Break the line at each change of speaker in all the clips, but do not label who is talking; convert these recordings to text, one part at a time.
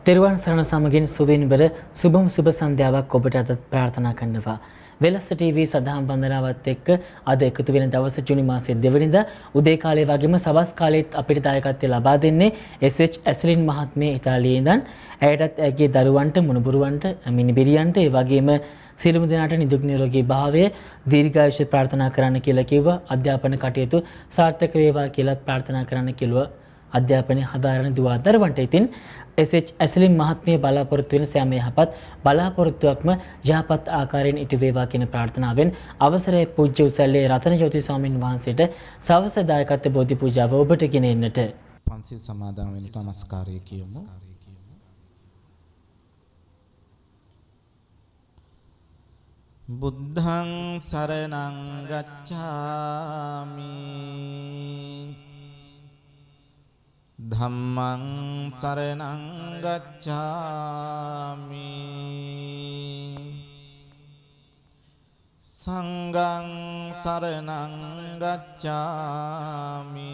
තෙරුවන් සරණ සමගින් සුවේනිබර සුබම් සුබ සන්ධ්‍යාවක් ඔබට අද ප්‍රාර්ථනා කරනවා. වෙලස් ටීවී සදහම් බන්ධනාවත් එක්ක අද එකතු වෙන දවස ජුනි මාසයේ 2 වෙනිදා උදේ කාලයේ වගේම සවස් කාලයේත් අපිට දායකත්වය ලබා දෙන්නේ එස්.එච්. ඇස්ලින් මහත්මිය ඉතාලියේ ඉඳන්. ඇයටත් ඇගේ දරුවන්ට මුණුබුරුවන්ට මිනිබිරියන්ට ඒ වගේම සියලුම දෙනාට නිදුක් නිරෝගී භාවය දීර්ඝායුෂ ප්‍රාර්ථනා කරන්න කියලා කිව්වා. අධ්‍යාපන කටයුතු සාර්ථක වේවා කියලා ප්‍රාර්ථනා කරන්න කිව්වා. අධ්‍යාපනයේ හදාරන දුව දරුවන්ට ඉතින් එස්.එච්. ඇස්ලින් මහත්මිය බලාපොරොත්තු වෙන සෑම යහපත් බලාපොරොත්තුවක්ම යහපත් ආකාරයෙන් ඉටු වේවා කියන ප්‍රාර්ථනාවෙන් අවසරයි පූජ්‍ය උසැල්ලේ රතන ජෝති ස්වාමින් වහන්සේට සවස දායකත්ව බෝධි පූජාව ඔබට ගෙන එන්නට.
පන්සිල් සමාදන් වෙන්න නමස්කාරය කියමු. බුද්ධං සරණං ගච්ඡාමි ධම්මං සරණං ගච්ඡාමි සංඝං සරණං ගච්ඡාමි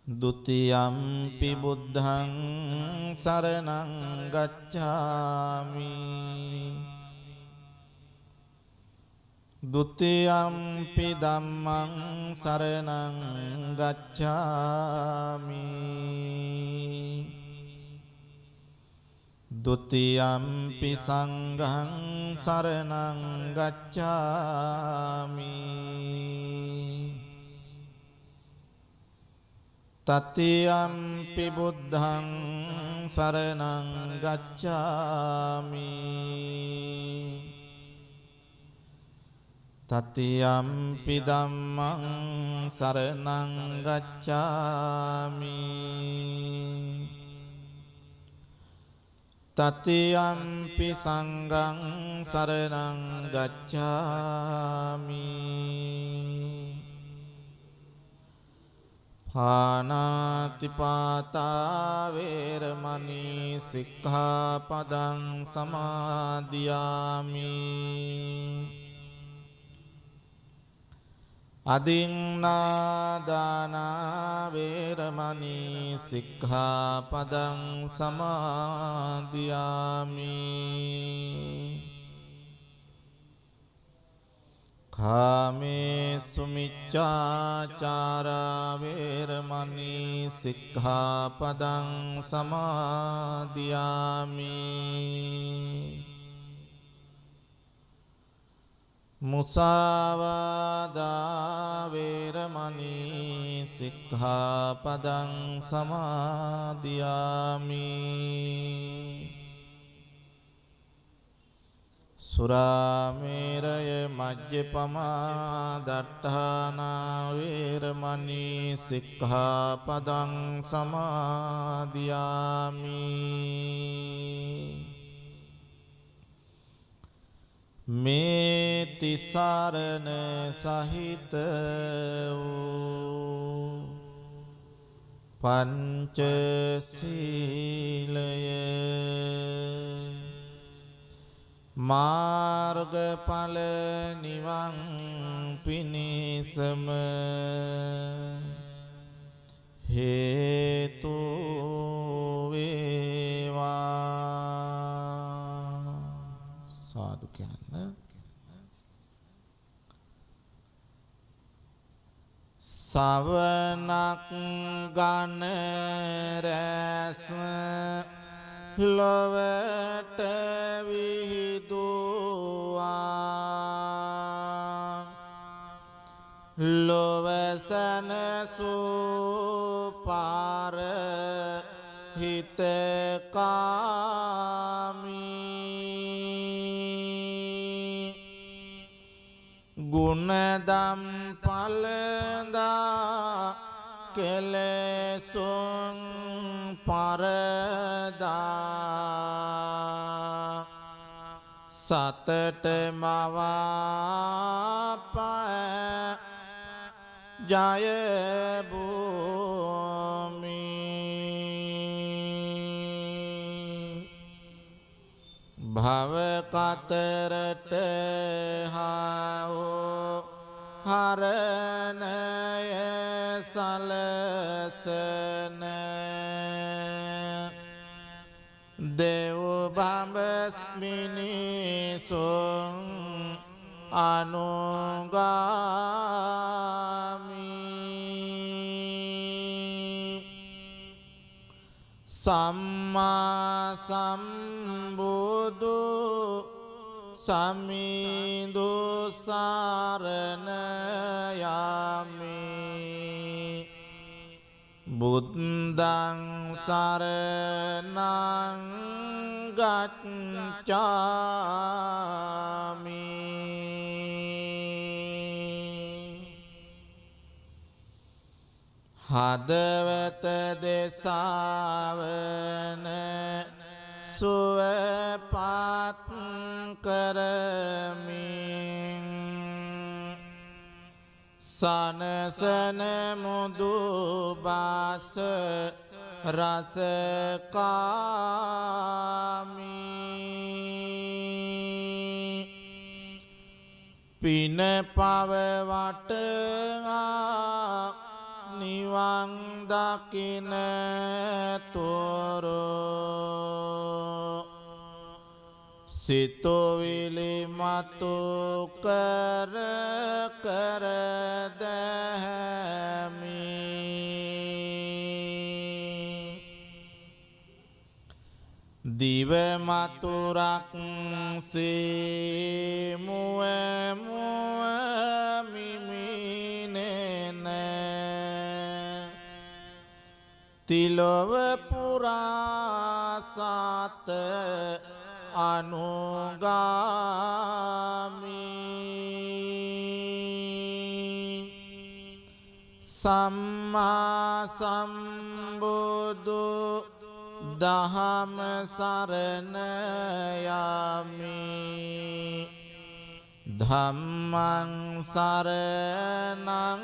ဒုတိယံ පි බුද්ධං සරණං ගච්ඡාමි ဒုတိယံ පි ධම්මං සරණං ගච්ඡාමි ဒုတိယံ පි සංඝං සරණං ගච්ඡාමි တတိယံ පි බුද්ධං සරණං ගච්ඡාමි တတိယံ පි ධම්මං සරණං ගච්ඡාමි တတိယံ පි සංඝං සරණං ගච්ඡාමි ပါဏာတိပါတာဝေရမဏီសិក្ខាပဒံ សមាදිយាမိ අදින්නා දානා වේරමණී සික්ඛාපදං සමාදියාමි කාමේසු මිච්ඡාචාරා වේරමණී සික්ඛාපදං සමාදියාමි මුසාවාදා වේරමණී සික්ඛාපදං සමාදියාමි සුරාමේරය මජ්ජපමා දට්ඨානා වේරමණී සික්ඛාපදං සමාදියාමි මේ තිසරණ සහිත වූ පංචශීලය මාර්ගඵල නිවන් පිණිසම හේතු වේවා. සාදු කියන්න. සවනක් ගන රැස් ලොවට විහිදුවා ලොව සැනසූ පාර හිතකාමී ගුණදම් පලදා කෙලෙසුන් පරදා සතට මවාපෑ ජය භූමි භව කතරට හාවෝ හරණය සලස මිනිසුන් අනුගාමි සම්මා සම්බුදු සමිඳු සරණ යමි බුද්ධං සරණං ගච්ඡාමි හදවත දෙසාවන සුවපත් කරමින් සනසන මුදු බාස රසකාමි පින පව වටා නිවන් දකින තොරෝ සිතුවිලි මතු කර කර දැමි දිව මතුරක් සේ මුව මුව මිමිනෙන තිලොව පුරා සත අනුගාමි සම්මා සම්බුදු දහම සරණ යමි ධම්මං සරණං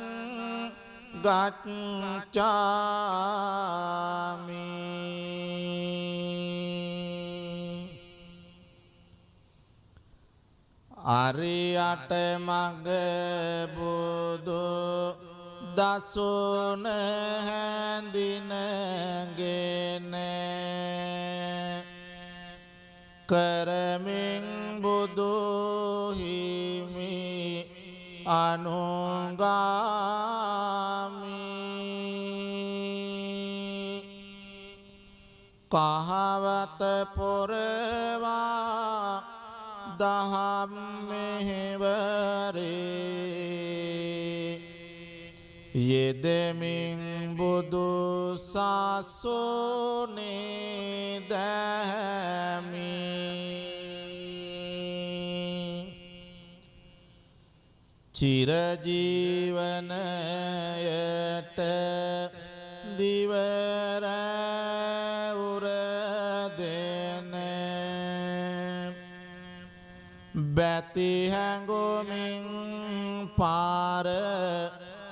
ගච්ඡාමි අරියට මග බුදු දසුන හැඳිනගෙන කරමින් බුදු හිමි අනුගාමි කහවත පොරවා දහම් මෙහෙවරේ යෙදෙමින් බුදු සසුනේ දැමි චිරජීවනයට දිවර උර දෙන බැති හැඟුමින් පාර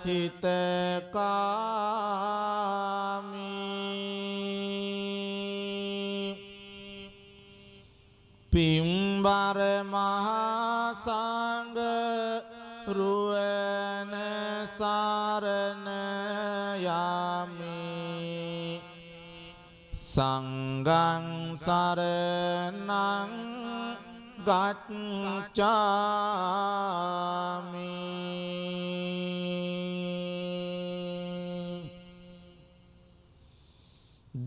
හිතකාමි පිම්බර මහා සංඝ රුවන සරණ යමි සංඝං සරණං ගච්ඡාමි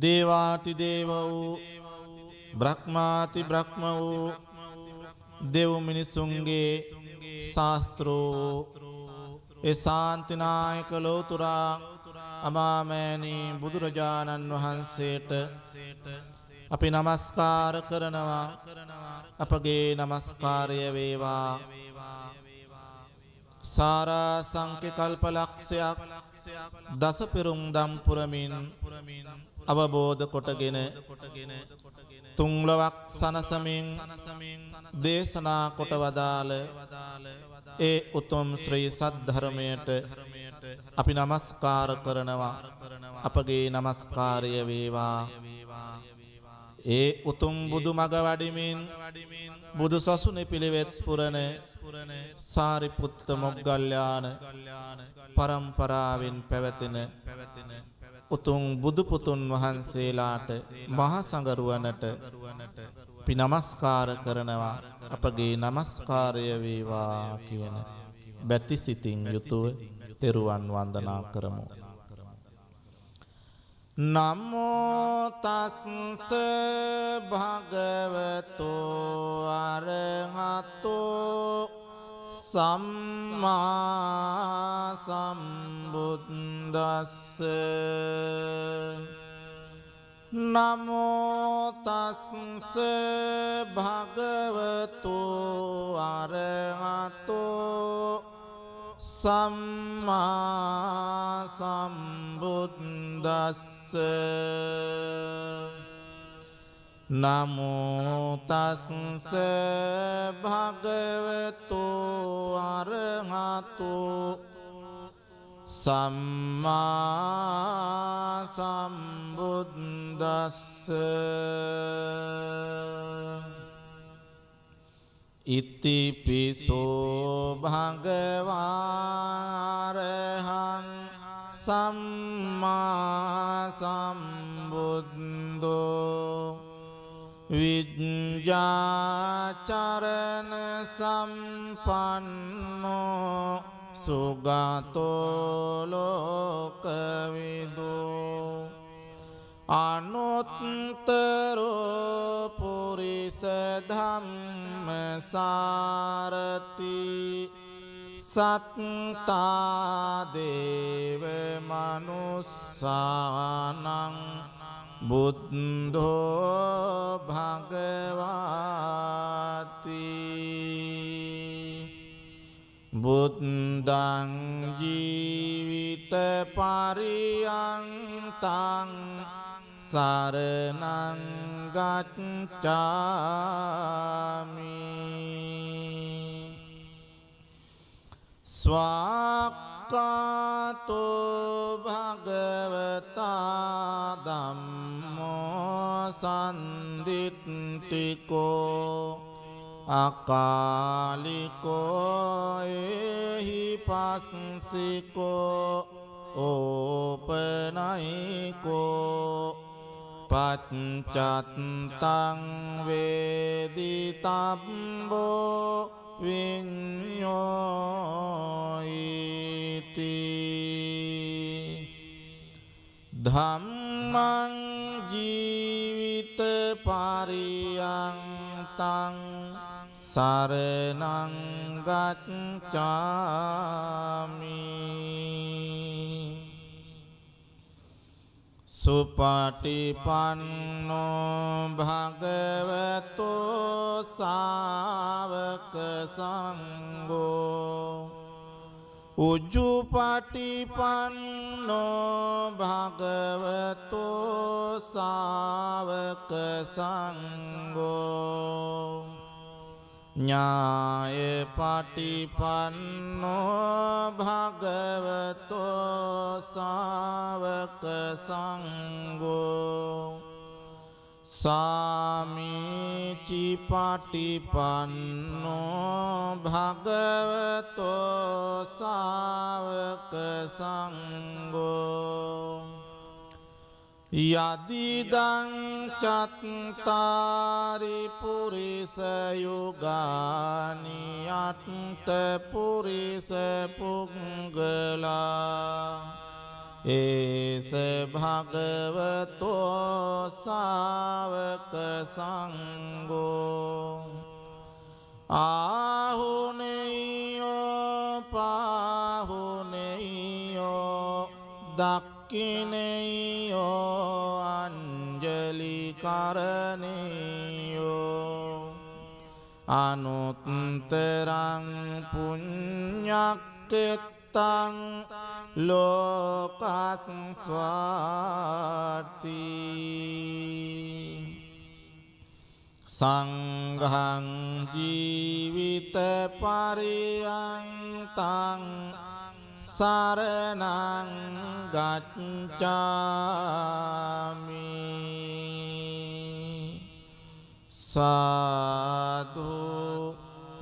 දේවාති දේව වූ බ්‍රහ්මාති බ්‍රහ්ම වූ දෙව් මිනිසුන්ගේ ශාස්ත්‍රෝ ඒ ශාන්තිනායක ලෝතුරා අමාමෑණී බුදුරජාණන් වහන්සේට අපි නමස්කාර කරනවා අපගේ නමස්කාරය වේවා සාරා සංඛ්‍ය කල්පලක්ෂයක් දස පෙරුම් දම් පුරමින් අවබෝධ කොටගෙන තුන්ලොවක් සනසමින් දේශනා කොට වදාළ ඒ උතුම් ශ්‍රී සද්ධර්මයට අපි නමස්කාර කරනවා අපගේ නමස්කාරය වේවා ඒ උතුම් බුදු මග වඩිමින් බුදු සසුනේ පිළිවෙත් පුරන සාරිපුත්ත මොග්ගල්ලාන පරම්පරාවෙන් පැවතෙන උතුම් බුදු පුතුන් වහන්සේලාට මහා සංඝරුවනට අපි নমස්කාර කරනවා අපගේ নমස්කාරය වේවා කියන බැති සිතින් යුතුව තෙරුවන් වන්දනා කරමු. නමෝ තස්ස භගවතු අරහතෝ සම්මා සම්බුද්දස්ස නමෝ තස්ස භගවතු අරහතෝ සම්මා සම්බුද්දස්ස නමෝ තස්ස භගවතු අරහතෝ සම්මා සම්බුද්දස්ස ඉතිපිසෝ භගවාරහං සම්මා සම්බුද්ධෝ විඤ්ඤාචරණ සම්පන්නෝ සුගතෝ ලෝකවිදෝ අනුත්තරෝ පුරිස ධම්මසාරති සත්තා දේව මනුස්සානං බුද්ධෝ භගවාති බුද්ධං ජීවිත පරියන්තං සරණං ගච්ඡාමි ස්වාක්ඛාතෝ භගවතා ධම්මෝ සම්දිත්තිකෝ අකාලිකෝ එහි පස්සිකෝ ඕපනයිකෝ පච්චත්තං වේදිතබ්බෝ විඤ්ඤෝයිති ධම්මං ජීවිත පරියන්තං සරණං ගච්ඡාමි සුපටිපන්නෝ භගවතෝ ශාවක සංඝෝ උජුපටිපන්නෝ භගවතෝ ශාවක සංඝෝ ඥාය පටිපන්නෝ භගවතෝ ශාවක සංඝෝ සාමීචි පටිපන්නෝ භගවතෝ ශාවක සංඝෝ යදිදං චත්තාරි පුරිස යුගානි අට්ඨ පුරිස පුංගලා ඒස භගවතෝ ශාවක සංඝෝ ආහුනේයෝ පාහුනේයෝ දක්ඛිනේයෝ අංජලි කරණේයෝ අනුත්තරං පුඤ්ඤක්ඛෙත්තං ලෝකස්වාති සංඝං ජීවිත පරියන්තං සරණං ගච්ඡාමි සාදු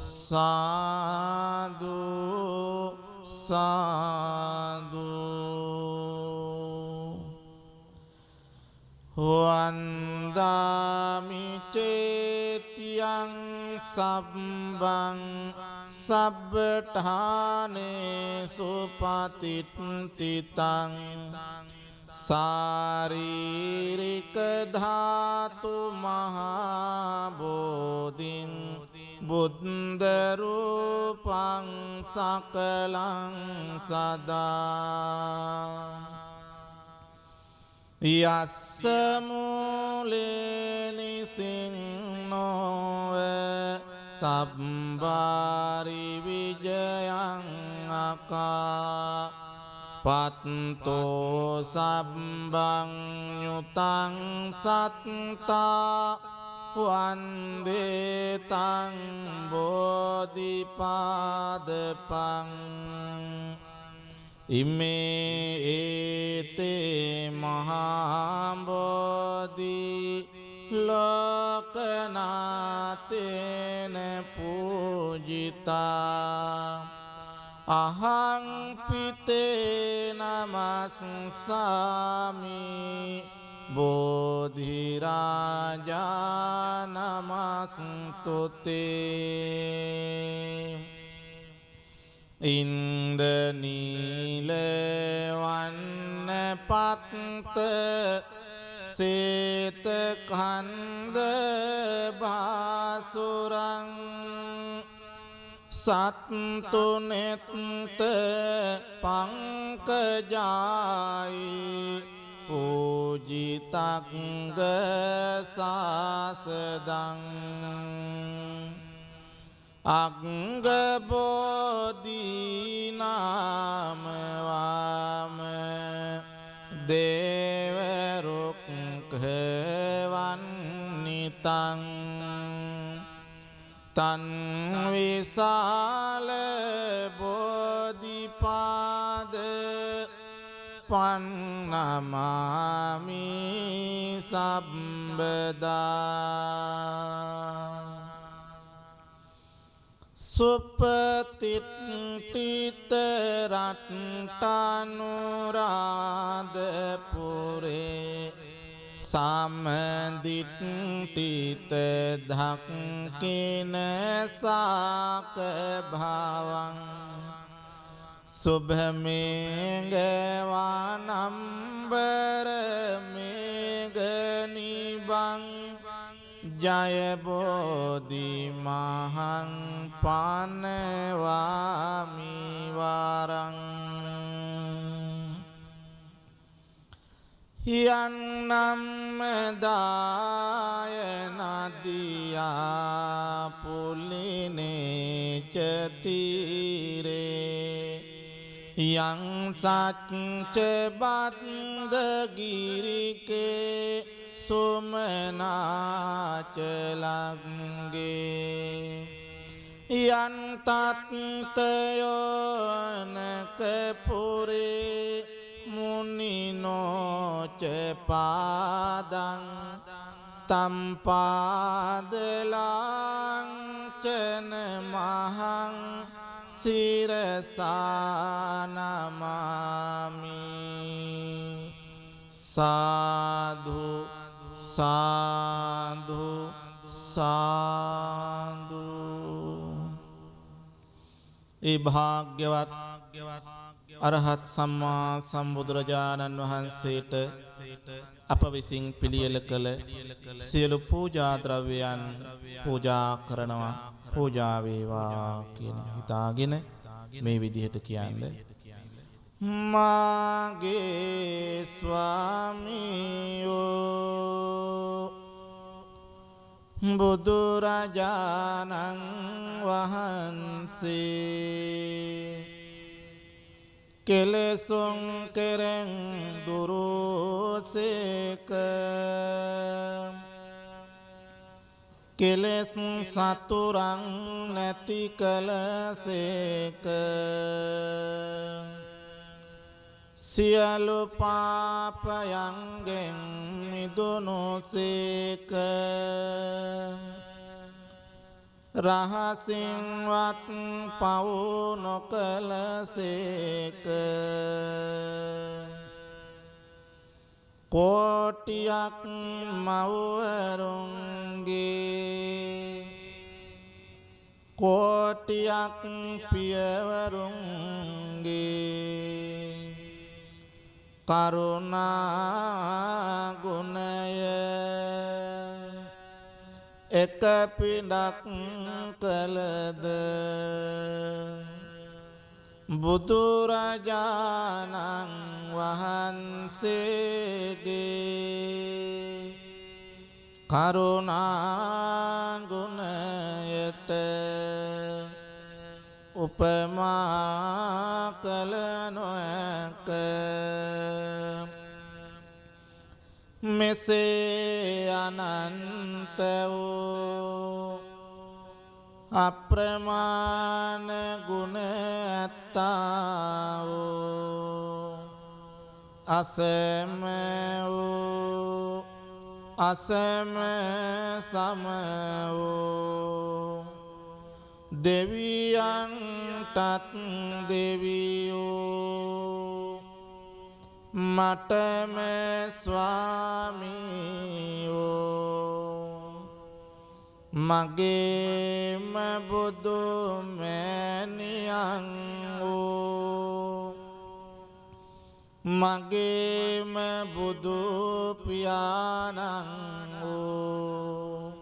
සාදු සාදු වන්දාමි චේ සබ්බං සබ්බඨානේ සුපතිට්ඨිතං සාරීරික ධාතු මහා බෝධින් බුද්ධ රූපං සකලං සදා යස්ස මූලේ නිසින්නෝව සබ්බාරි විජයං අකා පත්තෝ සබ්බං යුතං සත්තා වන්දේතං බෝධිපාදපං ඉමේ ඒතේ මහා බෝධි ලෝකනාතේන පූජිතා අහං පිතේ නමස්සාමි බෝධි රාජා නමස්තුතේ ඉන්දනීල වන්න පත්ත සේත කන්ද බාසුරං සත්තුනෙත්ත පංකජායි පූජිතංග සාසදං අංගබෝධීනාමවාම දේවරුක්ඛවන්නිතං තන් විසාල බෝධිපාද පන්නමාමි සම්බදා සුපතිට්ඨිත රට්ටනුරාධපුරේ සමදිට්ඨිත ධක්ඛින සාක භවං සුභමේඝ වනම්බර මේඝ නිබං ජය බෝධි මහං පනවාමි වරං යන්නම් දාය නදියා පුලිනේ චතිරේ යං සච්ච බද්දගිරිකේ සුමනාචලංගේ යන් තත්තයෝනක පුරේ මුනිනෝච පාදං තම්පාදලාංචන මහං සිරසානමාමි සාධු සාධු සාධු. ඒ භාග්‍යවත් අරහත් සම්මා සම්බුදුරජාණන් වහන්සේට අප විසින් පිළියෙල කළ සියලු පූජා ද්‍රව්‍යයන් පූජා කරනවා. පූජා වේවා කියන හිතාගෙන මේ විදිහට කියන්නේ මාගේ ස්වාමියෝ බුදුරජාණන් වහන්සේ කෙලෙසුන් කෙරෙන් දුරුසේක කෙලෙස් සතුරන් නැති කලසේක සියලු පාපයන්ගෙන් මිදුණුසේක රහසින්වත් පව් නොකලසේක කෝටියක් මව්වරුන්ගේ කෝටියක් පියවරුන්ගේ කරුණා ගුණය එක පිඩක් කළද බුදුරජාණන් වහන්සේගේ කරුණා ගුණයට උපමා කළ නොහැක මෙසේ අනන්ත වූ අප්‍රමාණ ගුණ ඇත්තා වූ අසම වූ අසම සම වූ දෙවියන්ටත් දෙවියෝ මටම ස්වාමියෝ මගේම බුදු මෑණියන් වූ මගේම බුදු පියාණන් වූ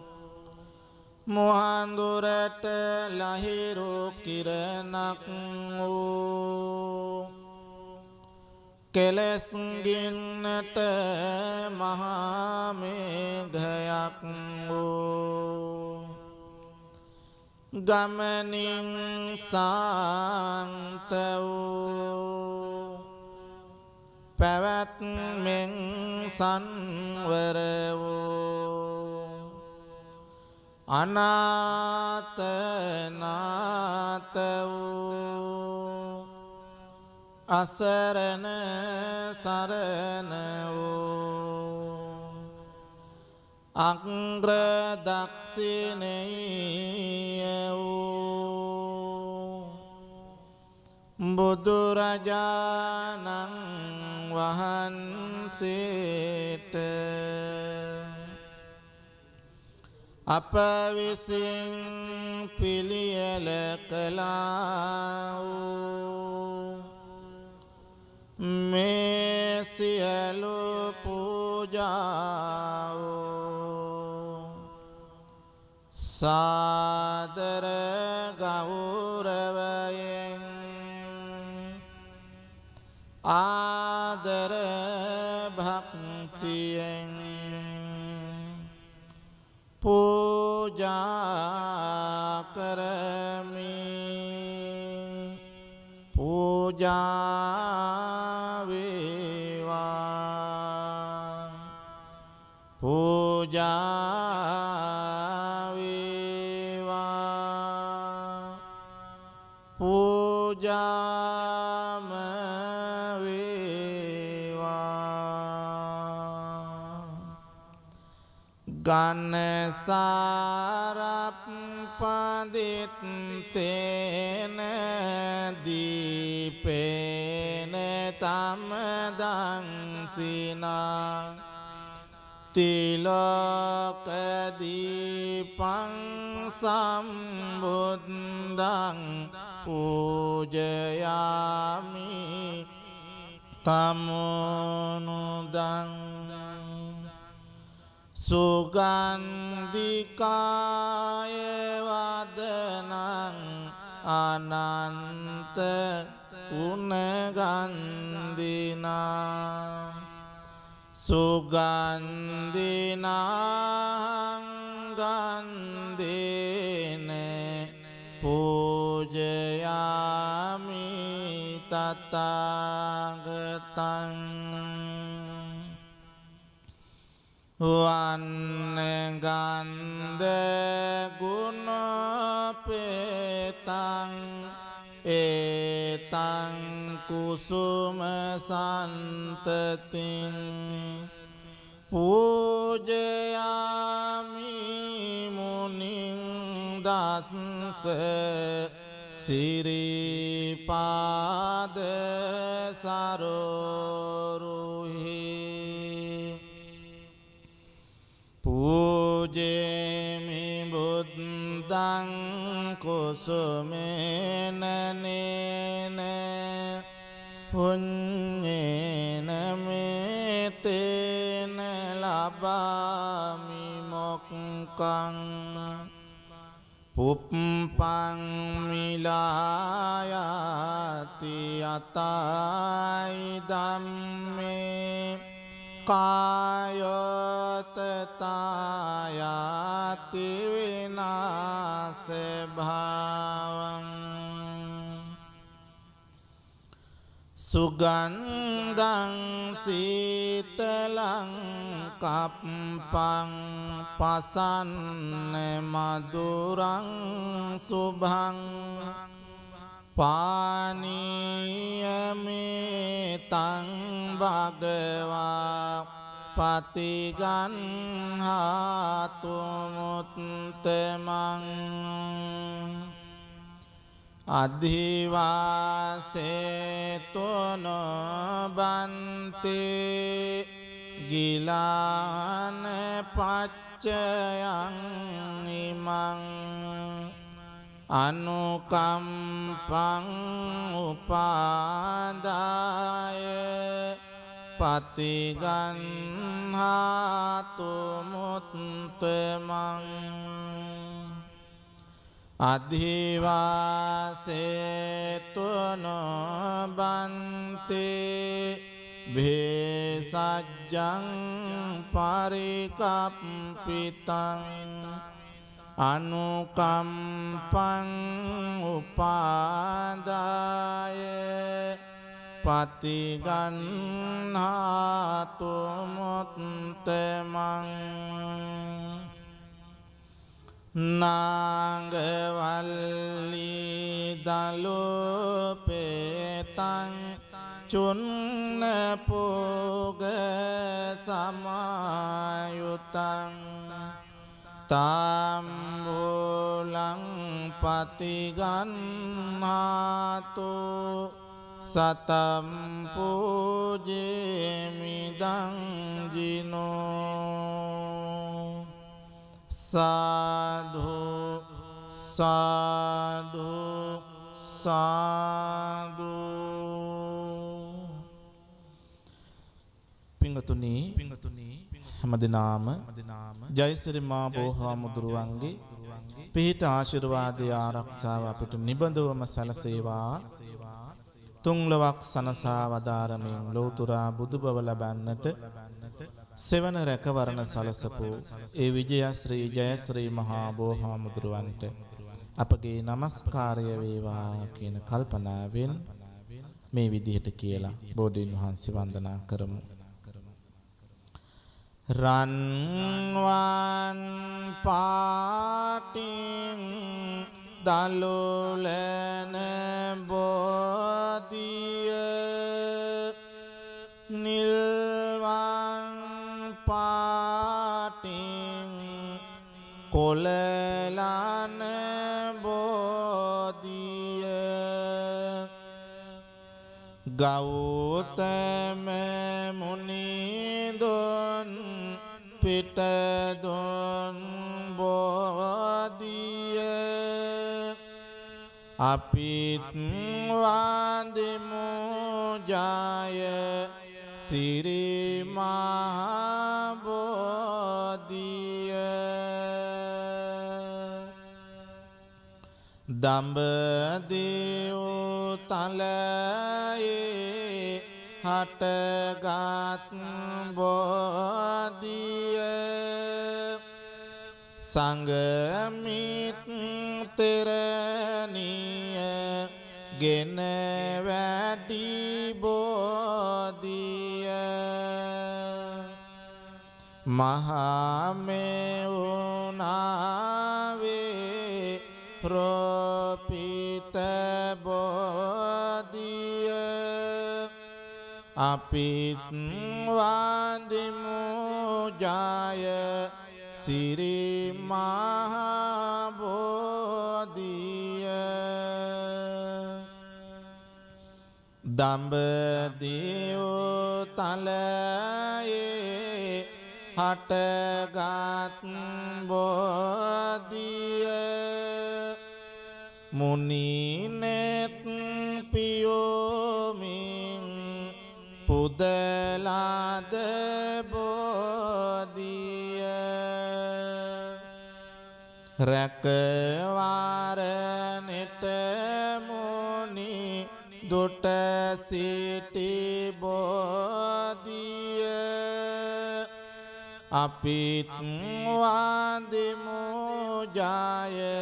මුහඳුරට ලහිරු කිරණක් වූ කෙලස් ගින්නට මහා මේඝයක් වූ ගමනින් සාන්ත වූ පැවැත්මෙන් සංවර වූ අනාථ නාථ වූ අසරණ සරණ වූ අග්‍ර දක්ෂිණේය වූ බුදුරජාණන් වහන්සේට අප විසින් පිළියෙල කළා වූ මේ සියලු පූජාව සාදර ගෞරවයෙන් ආදර භක්තියෙන් පූජා කරමි පූජා වේවා පූජා වේවා පූජාම ගන්නසාරප් පදිත්තේන දීපේන තමදංසිනා තිලෝක දීපං සම්බුද්ධං පූජයාමි තමෝනුදං සුගන්ධිකාය වදනං අනන්ත උනගන්ධිනා සුගන්ධිනාං ගන්ධේන පූජයාමි තථාගතං වන්නගන්ධ ගුණපේතං ඒතං කුසුම සන්තතින් පූජයාමි මුනිං දස්ස සිරිපාද සරෝරුහි පූජේමි බුද්ධං කුසුමේන නේන පුඤ්ඤේන මේතේන ලබාමි මොක්ඛං පුප්පං මිලායති අතයි ධම්මේ කායතතායති විනාශේ භාවං සුගන්ධං සීතලං කප්පං පසන්න මధుරං සුභං පානීයමේතං භගවා පතිගන්හාතු මුත්තමං අධිවාසේතොන බන්තේ ගිලාන පච්චයං ඉමං අනුකම්පං උපාදාය පතිගන්හාතු මුත්තමං අධිවාසේතොන බන්තේ භේසජ්ජං පරිකප්පිතං අනුකම්පං උපාදාය පතිගන්හාතු මුත්තමං නාගවල්ලි දලුපේතං චුන්න පෝග සමායුතං තාම්බුලං පතිගන්හාතු සතම් පූජේමිදං ජිනෝ සාධු සාධු සාධු පිංගතුනි හැමදිනාම ජයසිරි මා බෝහාමුදුරුවන්ගේ පිහිට ආශිර්වාදය ආරක්ෂාව අපිට නිබඳවම සැලසේවා තුන්ලොවක් සනසා වදාරමින් ලෝතුරා බුදුබව ලබන්නට සෙවන රැකවරණ සලසපු ඒ විජයශ්‍රී ජයශ්‍රී මහා බෝහාමුදුරුවන්ට අපගේ නමස්කාරය වේවා කියන කල්පනාවෙන් මේ විදිහට කියලා බෝධීන් වහන්සේ වන්දනා කරමු. රන්වන් පාටින් දලුලන බෝධිය නිල්වන් පාටින් කොළලන බෝධිය ගෞතම මුනිදොන් පිටදොන් බෝධිය අපිත් වන්දිමු ජය සිරි මහා බෝධිය දඹදිව් තලයේ හටගත් බෝධිය සංගමිත්තරණිය ගෙන වැඩි බෝධිය මහමෙවුනාවේ රෝපිත බෝධිය අපිත් වන්දිමු ජය සිරි මහා බෝධිය දඹදිව් තලයේ හටගත් බෝධිය මුනිනෙත් පියෝමින් පුදලාද බෝධිය රැකවාරනෙට මුනි දුට සිටි බෝධිය අපිත් වන්දිමු ජය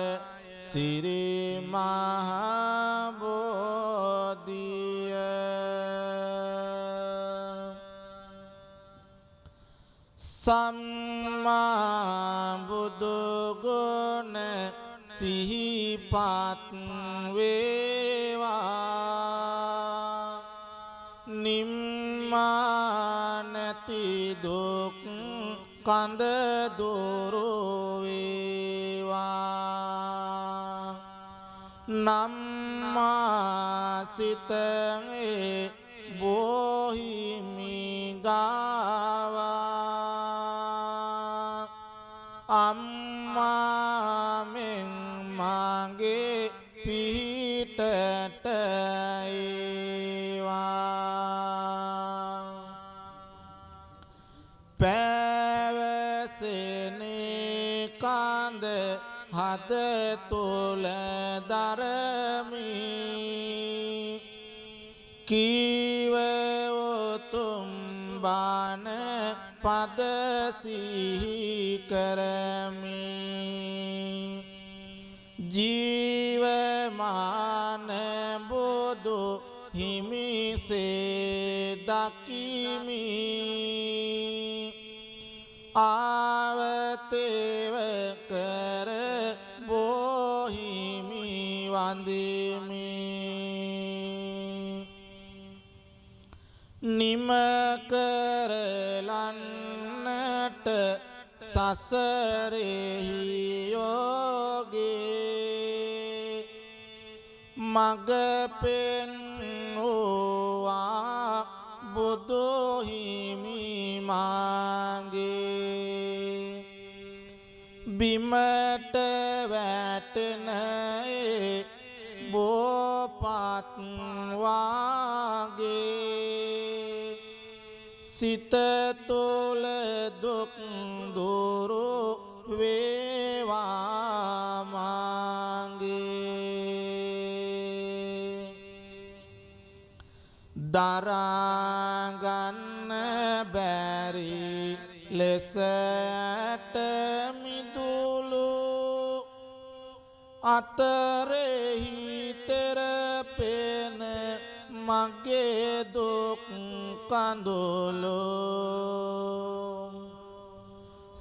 සිරි මහා බෝධිය සම්මා බුදු ගුණ සිහිපත් වේවා නිම්මා නැති දුක් කඳ දුරු වේවා නම්මා සිතේ බොහිමි ගාවා අම්මා මෙන් මගේ පිහිටට ඒවා පැවසෙනේ කඳ හද තුල දරමි කීව උතුම් බණ පද සිහි කරමි ජීවමාන බුදු හිමිසේ දකිමි ආවතේව කර බොහිමි වන්දිමි නිම කරලන්නට සසරෙහි යෝගේ මග පෙන්වුවා බුදු හිමි මාගේ බිමට වැටෙන බෝපත් වාගේ සිත තුළ දුක් දුරු වේවා මාගේ දරාගන්න බැරි ලෙසට මිදුළු අතරෙහි තෙරපෙන මගේ දුක් කඳුළු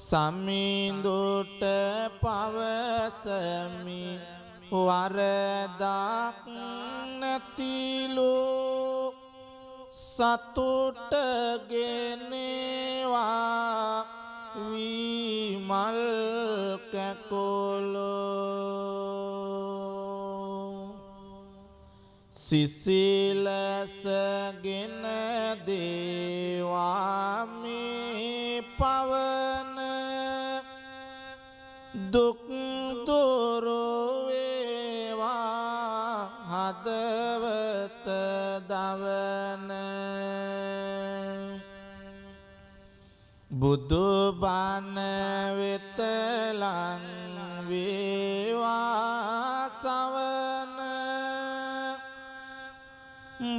සමිඳුට පවසමි වරදක් නැතිලු සතුට ගෙනවා විමල් කැකොළු සිසිලසගෙන දේවා මේ පවන දුක් දුරු වේවා හදවත දවන බුදු බණ වෙත ලං වේවා සවන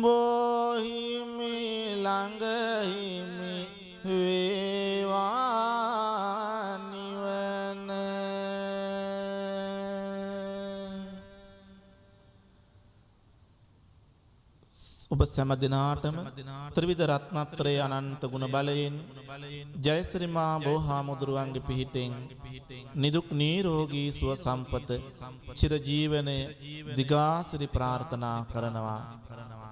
බොහිමි ළඟහිමි වේවා නිවන ඔබ සෑම දිනාටම ත්‍රිවිධ රත්නත්‍රයේ අනන්ත ගුණ බලයෙන් ජයශ්‍රී මා බෝහාමුදුරුවන්ගේ පිහිටෙන් නිදුක් නිරෝගී සුව සම්පත චිරජීවනය දිගාසිරි ප්‍රාර්ථනා කරනවා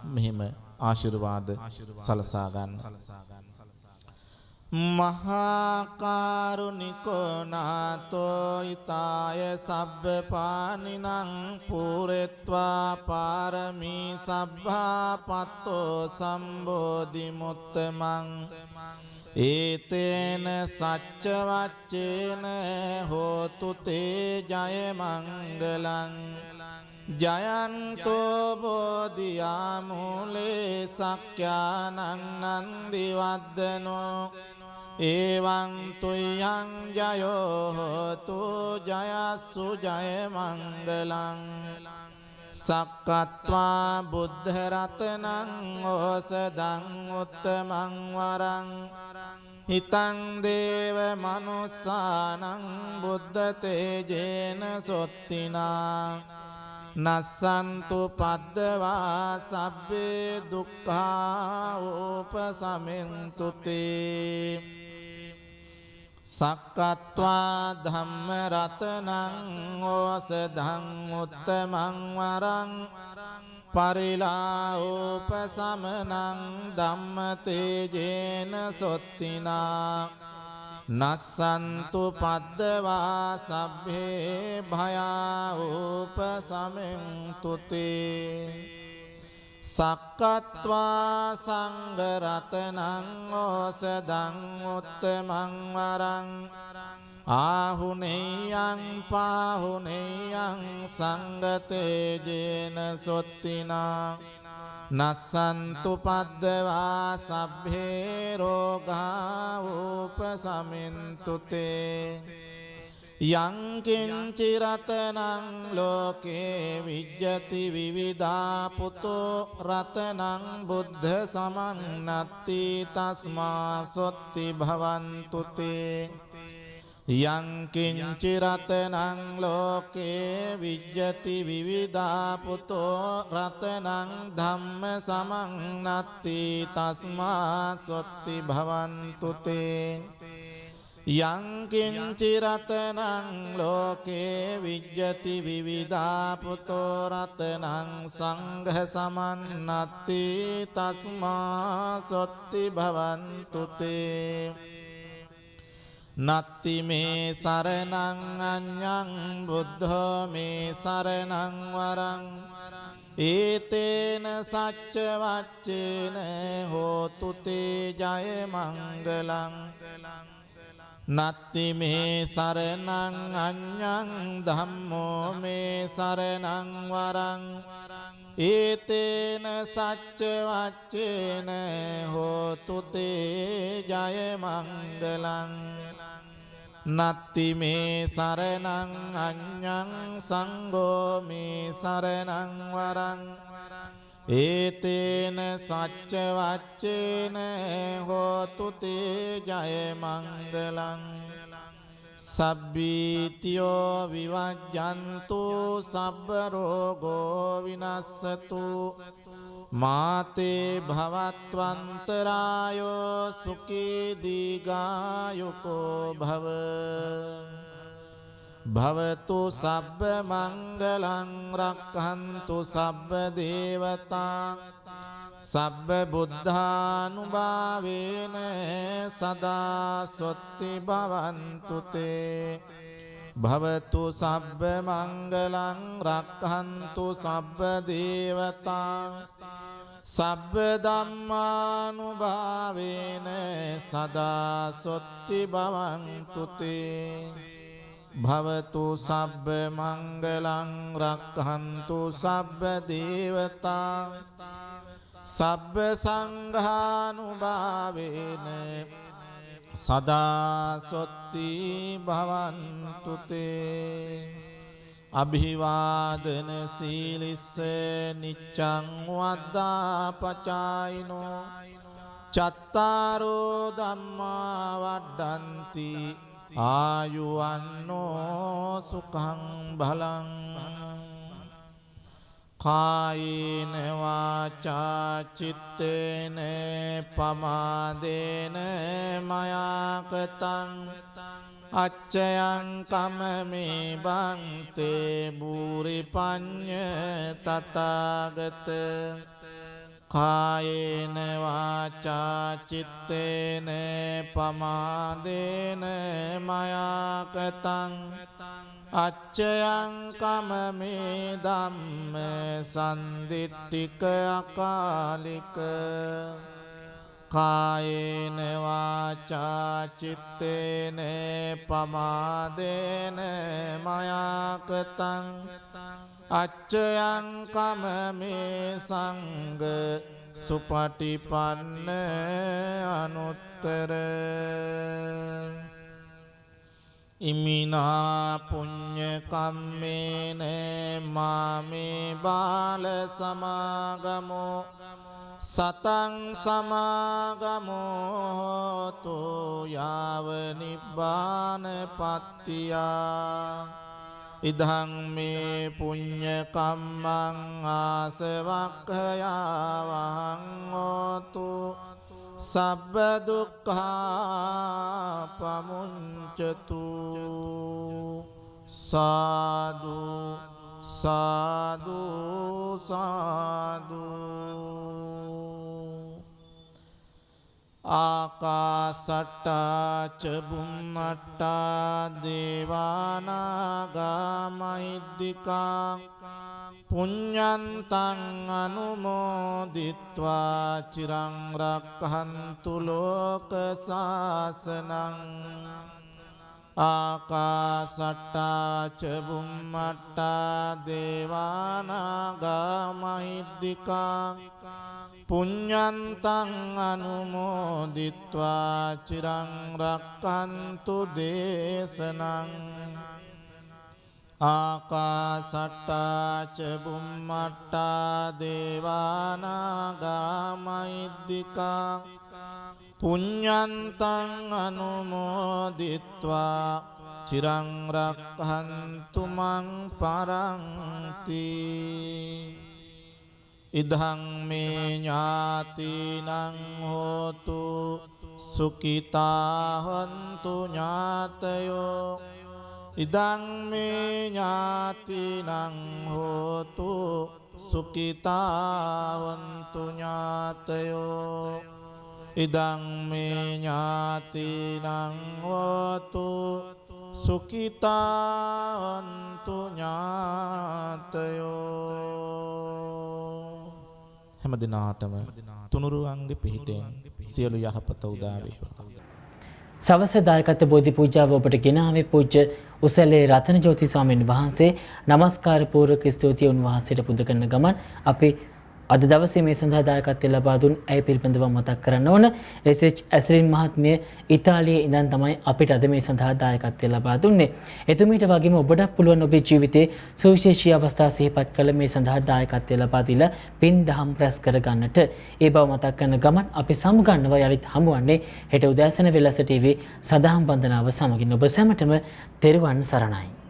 මෙහිම ආශිර්වාද සලසා ගන්න මහා කරුණිකෝ නාතෝ ඊතාය සබ්බ පානිනං පුරෙත්වා පාරමී සබ්බා පත්තෝ සම්බෝධි මුත්තමං ඒතේන සච්ච වච්චේන හෝතු තේ ජය මංගලං ජයන්තෝ බෝධියා මූලේ සක්ඛානං නන්දිවද්දනෝ එවං තුයං ජයෝ හෝතු ජයස්සු ජය මංගලං සක්කත්වා බුද්ධ රතනං ඕසදං උත්තමං වරං හිතං දේව මනුස්සානං බුද්ධ තේජේන සොත්තිනා නස්සන්තු පද්දවා සබ්බේ දුක්ඛා උපසමෙන්තු තේ සක්කත්වා ධම්ම රතනං ඕසදං උත්තමං වරං පරිලාෝපසමනං ධම්ම තේජේන සොත්තිනා නස්සන්තු පද්දවා සබ්බේ භයා උපසමෙන්තු තේ සක්කත්වා සංඝ රතනං ඕසදං උත්තමං වරං ආහුනේයං පාහුනේයං සංඝ තේජේන සොත්තිනා නස්සන්තු පද්දවා සබ්බේ රෝගා උපසමින්තු තේ යං කිංචි රතනං ලෝකේ විජ්ජති විවිධා පුතෝ රතනං බුද්ධ සමන්නත්ති තස්මා සොත්ති භවන්තු තේ යං කිංචි රතනං ලෝකේ විජ්ජති විවිධා පුතෝ රතනං ධම්ම සමන්නත්ති තස්මා සොත්ති භවන්තු තේ යං කිංචි රතනං ලෝකේ විජ්ජති විවිධා පුතෝ රතනං සංඝ සමන්නත්ති තස්මා සොත්ති භවන්තු තේ නත්ති මේ සරණං අඤ්ඤං බුද්ධෝ මේ සරණං වරං ඒතේන සච්ච වච්චේන හෝතු තේ ජය මංගලං නත්ති මේ සරණං අඤ්ඤං ධම්මෝ මේ සරණං වරං ඒතේන සච්ච වච්චේන හෝතු තේ ජය මංගලං නත්ති මේ සරණං අඤ්ඤං සංඝෝ මේ සරණං වරං ඒතේන සච්ච වච්චේන හෝතු තේ ජය මංගලං සබ්බීතියෝ විවජ්ජන්තු සබ්බ රෝගෝ විනස්සතු මාතේ භවත්වන්තරායෝ සුඛී දීඝායුකෝ භව භවතු සබ්බ මංගලං රක්ඛන්තු සබ්බ දේවතා සබ්බ බුද්ධානුභාවේන සදා සොත්ති භවන්තු තේ භවතු සබ්බ මංගලං රක්ඛන්තු සබ්බ දේවතා සබ්බ ධම්මානුභාවේන සදා සොත්ති භවන්තු තේ භවතු සබ්බ මංගලං රක්ඛන්තු සබ්බ දේවතා සබ්බ සංඝානුභාවේන සදා සොත්ති භවන්තු තේ අභිවාදන සීලිස්ස නිච්ඡං වද්දාපචායිනෝ චත්තාරෝ ධම්මා වඩ්ඩන්ති ආයුවන්නෝ සුඛං බලං කායේන වාචා චිත්තේන පමාදේන මයාකතං අච්චයං කමමේ බන්තේ බුරි පඤ්ඤ තථාගත කායේන වාචා චිත්තේන පමාදේන මයාකතං අච්චයං කමමේ ධම්ම සන්දිට්ඨික අකාලික කායේන වාචා චිත්තේන පමාදේන මයාකතං අච්චයං කම මේ සංඝ සුපටිපන්න අනුත්තර ඉමිනා පුඤ්ඤ කම්මේන මාමේ බාල සමාගමෝ සතං සමාගමෝ තු යාව නිබ්බාන පත්තියා ඉදං මේ පුඤ්ඤ කම්මං ආසවක්ඛයාවහං හෝතු සබ්බ දුක්ඛා පමුඤ්චතු සාදු සාදු සාදු ආකාසට්ටා ච බුම්මට්ටා දේවානාගා මහිද්దికා පුඤ්ඤන්තං අනුමෝදිත්වා චිරං රක්ඛන්තු ලෝක සාසනං ආකාසට්ටා ච බුම්මට්ටා දේවානාගා මහිද්దికා පුඤ්ඤන්තං අනුමෝදිත්වා චිරං රක්ඛන්තු දේශනං ආකාසට්ටා ච බුම්මට්ටා දේවානාගා මහිද්దికා පුඤ්ඤන්තං අනුමෝදිත්වා චිරං රක්ඛන්තු මං පරන්ති ඉදං මේ ඥාතිනං හෝතු සුඛිතා හොන්තු ඥාතයෝ ඉදං මේ ඥාතිනං හෝතු සුඛිතා හොන්තු ඥාතයෝ ඉදං මේ ඥාතිනං හෝතු සුඛිතා හොන්තු ඥාතයෝ හැම දිනාටම තුනුරුවන්ගේ පිහිටෙන් සියලු යහපත උදා වේවා.
සවස දායකත්ව බෝධි පූජාව ඔබට ගෙනාවේ පූජ්‍ය උසලේ රතනජෝති ස්වාමීන් වහන්සේ. නමස්කාර පූර්වක ස්තුතිය උන්වහන්සේට පුද කරන ගමන් අපි අද දවසේ මේ සඳහා දායකත්වය ලබා දුන් ඇය පිළිබඳව මතක් කරන්න ඕන. එස්.එච්. ඇස්රින් මහත්මිය ඉතාලියේ ඉඳන් තමයි අපිට අද මේ සඳහා දායකත්වය ලබා දුන්නේ. එතුමීට වගේම ඔබට පුළුවන් ඔබේ ජීවිතයේ සුවිශේෂී අවස්ථා සිහිපත් කළ මේ සඳහා දායකත්වය ලබා දීලා පින් දහම් රැස් කර ගන්නට. ඒ බව මතක් කරන ගමන් අපි සමුගන්නවා යලිත් හමුවන්නේ හෙට උදෑසන වෙලස ටීවී සදාම් වන්දනාව සමගින්. ඔබ සැමටම තෙරුවන් සරණයි.